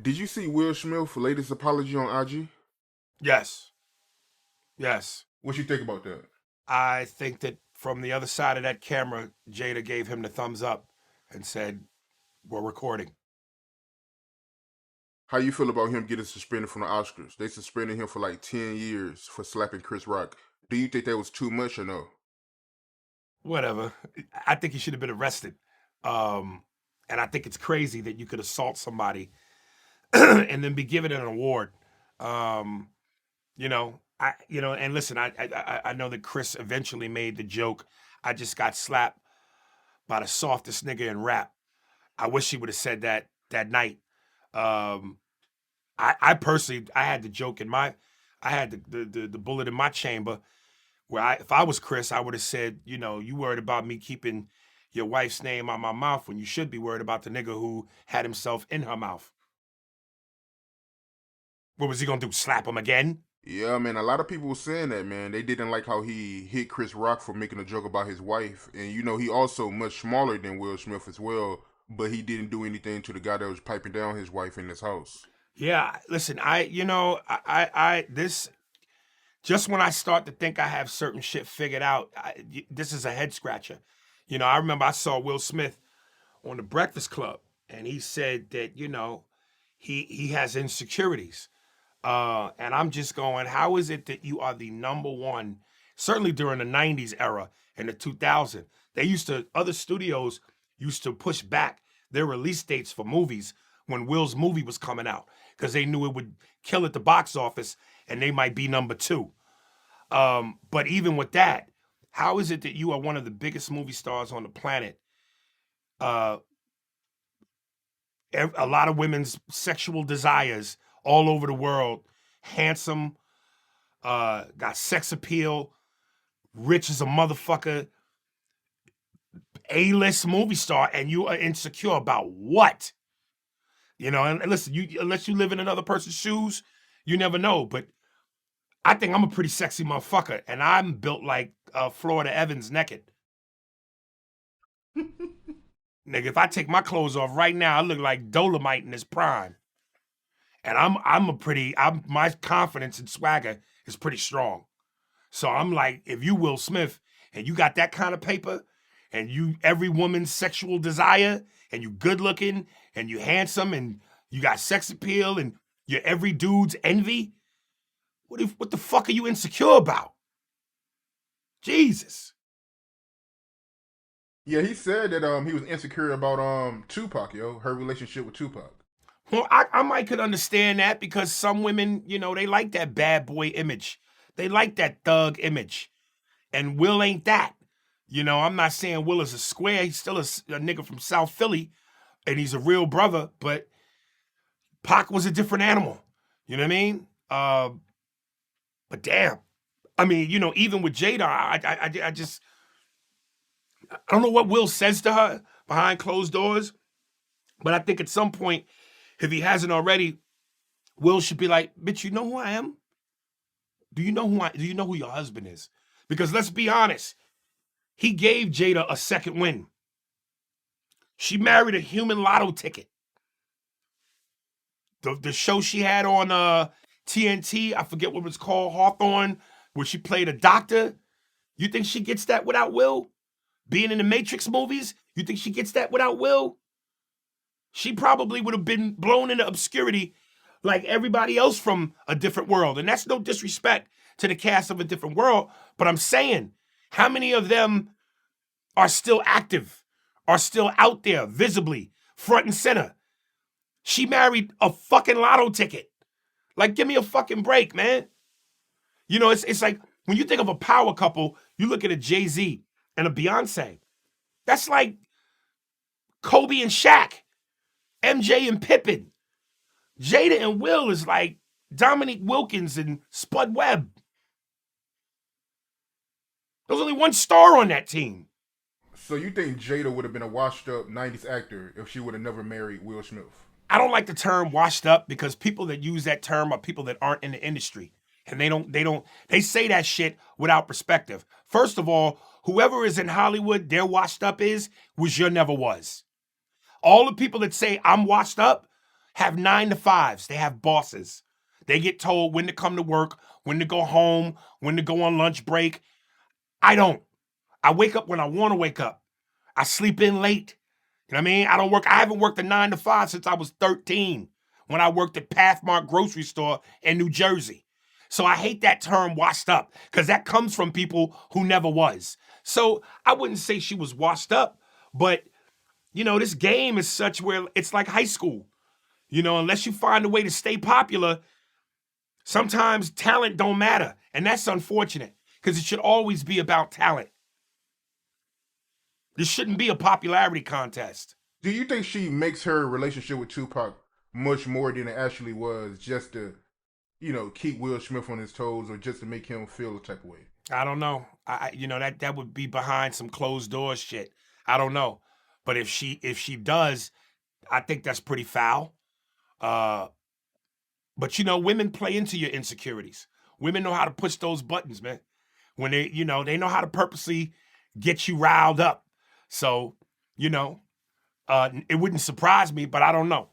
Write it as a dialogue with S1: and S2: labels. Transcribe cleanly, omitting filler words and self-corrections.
S1: Did you see Will Smith's latest apology on IG?
S2: Yes, yes.
S1: What you think about that?
S2: I think that from the other side of that camera, Jada gave him the thumbs up and said, "We're recording."
S1: How you feel about him getting suspended from the Oscars? They suspended him for like 10 years for slapping Chris Rock. Do you think that was too much or no?
S2: Whatever. I think he should have been arrested. Um, and I think it's crazy that you could assault somebody and then be given an award. Um, and listen, I know that Chris eventually made the joke. I just got slapped by the softest nigga in rap. I wish he would have said that night. Um, I personally, I had the joke in my, I had the bullet in my chamber where if I was Chris, I would have said, you worried about me keeping your wife's name out my mouth when you should be worried about the nigga who had himself in her mouth. What was he gonna do? Slap him again?
S1: Yeah, man, a lot of people were saying that, man. They didn't like how he hit Chris Rock for making a joke about his wife. And, he also much smaller than Will Smith as well, but he didn't do anything to the guy that was piping down his wife in his house.
S2: Yeah, listen, this just when I start to think I have certain shit figured out, this is a head scratcher. I remember I saw Will Smith on the Breakfast Club, and he said that he has insecurities, and I'm just going, how is it that you are the number one? Certainly during the '90s era and the 2000s, other studios used to push back their release dates for movies when Will's movie was coming out because they knew it would kill at the box office and they might be number two. But even with that, how is it that you are one of the biggest movie stars on the planet? Uh, a lot of women's sexual desires all over the world, handsome, got sex appeal, rich as a motherfucker, A-list movie star, and you are insecure about what? And listen, unless you live in another person's shoes, you never know. But I think I'm a pretty sexy motherfucker, and I'm built like Florida Evans naked. Nigga, if I take my clothes off right now, I look like Dolomite in his prime. And my confidence and swagger is pretty strong. So I'm like, if you Will Smith and you got that kind of paper and you every woman's sexual desire and you good looking and you handsome and you got sex appeal and you're every dude's envy, what the fuck are you insecure about? Jesus.
S1: Yeah, he said that he was insecure about Tupac, her relationship with Tupac.
S2: Well, I might could understand that because some women, they like that bad boy image. They like that thug image. And Will ain't that. I'm not saying Will is a square. He's still a nigga from South Philly, and he's a real brother, but Pac was a different animal. You know what I mean? But damn. I mean, even with Jada, I just, I don't know what Will says to her behind closed doors, but I think at some point, if he hasn't already, Will should be like, bitch, you know who I am? Do you know who your husband is? Because let's be honest, he gave Jada a second win. She married a human lotto ticket. The show she had on TNT, I forget what it was called, Hawthorne, where she played a doctor. You think she gets that without Will? Being in the Matrix movies, you think she gets that without Will? She probably would have been blown into obscurity like everybody else from a different world. And that's no disrespect to the cast of A Different World, but I'm saying, how many of them are still active, are still out there visibly, front and center? She married a fucking lotto ticket. Like, give me a fucking break, man. It's like when you think of a power couple, you look at a Jay-Z and a Beyonce. That's like Kobe and Shaq, MJ and Pippen. Jada and Will is like Dominique Wilkins and Spud Webb. There's only one star on that team.
S1: So you think Jada would have been a washed up 90s actor if she would have never married Will Smith?
S2: I don't like the term washed up because people that use that term are people that aren't in the industry. And they say that shit without perspective. First of all, whoever is in Hollywood, their washed up was your never was. All the people that say I'm washed up have 9 to 5s. They have bosses. They get told when to come to work, when to go home, when to go on lunch break. I don't. I wake up when I want to wake up. I sleep in late. You know what I mean? I haven't worked a 9 to 5 since I was 13 when I worked at Pathmark grocery store in New Jersey. So I hate that term washed up because that comes from people who never was. So I wouldn't say she was washed up, but this game is such where it's like high school. Unless you find a way to stay popular, sometimes talent don't matter. And that's unfortunate because it should always be about talent. This shouldn't be a popularity contest.
S1: Do you think she makes her relationship with Tupac much more than it actually was, just to, keep Will Smith on his toes, or just to make him feel a type of way?
S2: I don't know. That would be behind some closed doors shit. I don't know. But if she does, I think that's pretty foul. But women play into your insecurities. Women know how to push those buttons, man. When they know how to purposely get you riled up. So, it wouldn't surprise me, but I don't know.